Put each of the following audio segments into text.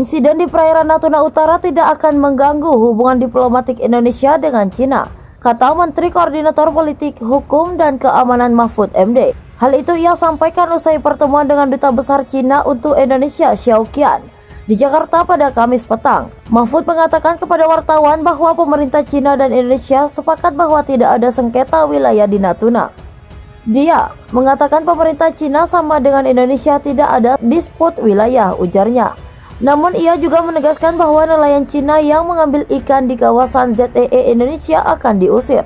insiden di perairan Natuna Utara tidak akan mengganggu hubungan diplomatik Indonesia dengan Cina, kata Menteri Koordinator Politik, Hukum, dan Keamanan Mahfud MD. Hal itu ia sampaikan usai pertemuan dengan Duta Besar Cina untuk Indonesia, Xiao Qian, di Jakarta pada Kamis petang. Mahfud mengatakan kepada wartawan bahwa pemerintah Cina dan Indonesia sepakat bahwa tidak ada sengketa wilayah di Natuna. Dia mengatakan pemerintah Cina sama dengan Indonesia tidak ada disput wilayah, ujarnya. Namun ia juga menegaskan bahwa nelayan Cina yang mengambil ikan di kawasan ZEE Indonesia akan diusir.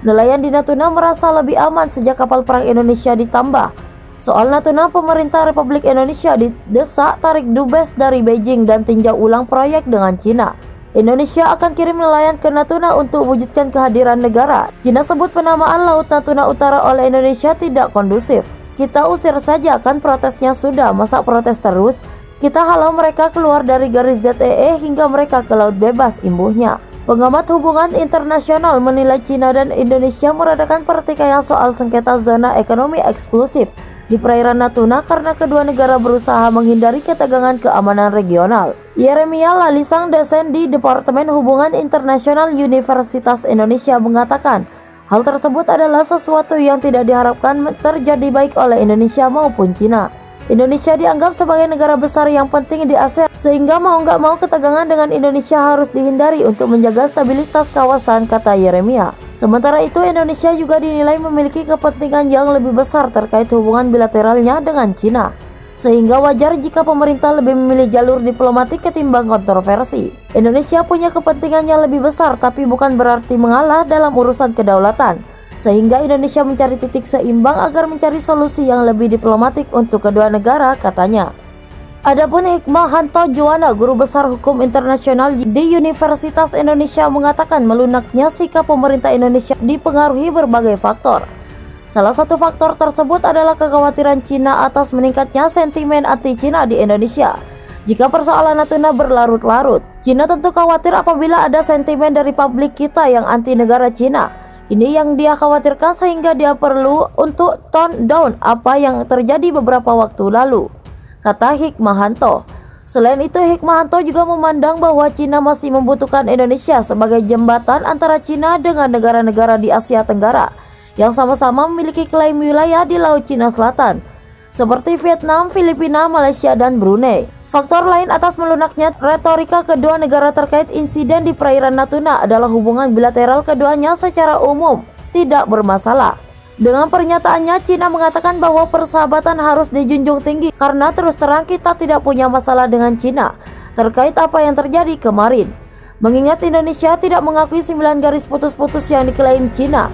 Nelayan di Natuna merasa lebih aman sejak kapal perang Indonesia ditambah. Soal Natuna, pemerintah Republik Indonesia didesak tarik dubes dari Beijing dan tinjau ulang proyek dengan Cina. Indonesia akan kirim nelayan ke Natuna untuk wujudkan kehadiran negara. Cina sebut penamaan Laut Natuna Utara oleh Indonesia tidak kondusif. Kita usir saja, kan protesnya sudah, masa protes terus? Kita halau mereka keluar dari garis ZEE hingga mereka ke laut bebas, imbuhnya. Pengamat hubungan internasional menilai Cina dan Indonesia meradakan pertikaian soal sengketa zona ekonomi eksklusif di perairan Natuna karena kedua negara berusaha menghindari ketegangan keamanan regional. Yeremia Lalisang, dosen di Departemen Hubungan Internasional Universitas Indonesia, mengatakan hal tersebut adalah sesuatu yang tidak diharapkan terjadi baik oleh Indonesia maupun Cina. Indonesia dianggap sebagai negara besar yang penting di ASEAN, sehingga mau nggak mau ketegangan dengan Indonesia harus dihindari untuk menjaga stabilitas kawasan, kata Yeremia. Sementara itu, Indonesia juga dinilai memiliki kepentingan yang lebih besar terkait hubungan bilateralnya dengan Cina, sehingga wajar jika pemerintah lebih memilih jalur diplomatik ketimbang kontroversi. Indonesia punya kepentingan yang lebih besar, tapi bukan berarti mengalah dalam urusan kedaulatan, sehingga Indonesia mencari titik seimbang agar mencari solusi yang lebih diplomatik untuk kedua negara, katanya. Adapun Hikmahanto Juwana, guru besar hukum internasional di Universitas Indonesia, mengatakan melunaknya sikap pemerintah Indonesia dipengaruhi berbagai faktor. Salah satu faktor tersebut adalah kekhawatiran Cina atas meningkatnya sentimen anti-Cina di Indonesia. Jika persoalan Natuna berlarut-larut, Cina tentu khawatir apabila ada sentimen dari publik kita yang anti negara Cina. Ini yang dia khawatirkan sehingga dia perlu untuk tone down apa yang terjadi beberapa waktu lalu, kata Hikmahanto. Selain itu, Hikmahanto juga memandang bahwa Cina masih membutuhkan Indonesia sebagai jembatan antara Cina dengan negara-negara di Asia Tenggara yang sama-sama memiliki klaim wilayah di Laut Cina Selatan, seperti Vietnam, Filipina, Malaysia, dan Brunei. Faktor lain atas melunaknya retorika kedua negara terkait insiden di perairan Natuna adalah hubungan bilateral keduanya secara umum tidak bermasalah. Dengan pernyataannya, Cina mengatakan bahwa persahabatan harus dijunjung tinggi karena terus terang kita tidak punya masalah dengan Cina terkait apa yang terjadi kemarin. Mengingat Indonesia tidak mengakui 9 garis putus-putus yang diklaim Cina.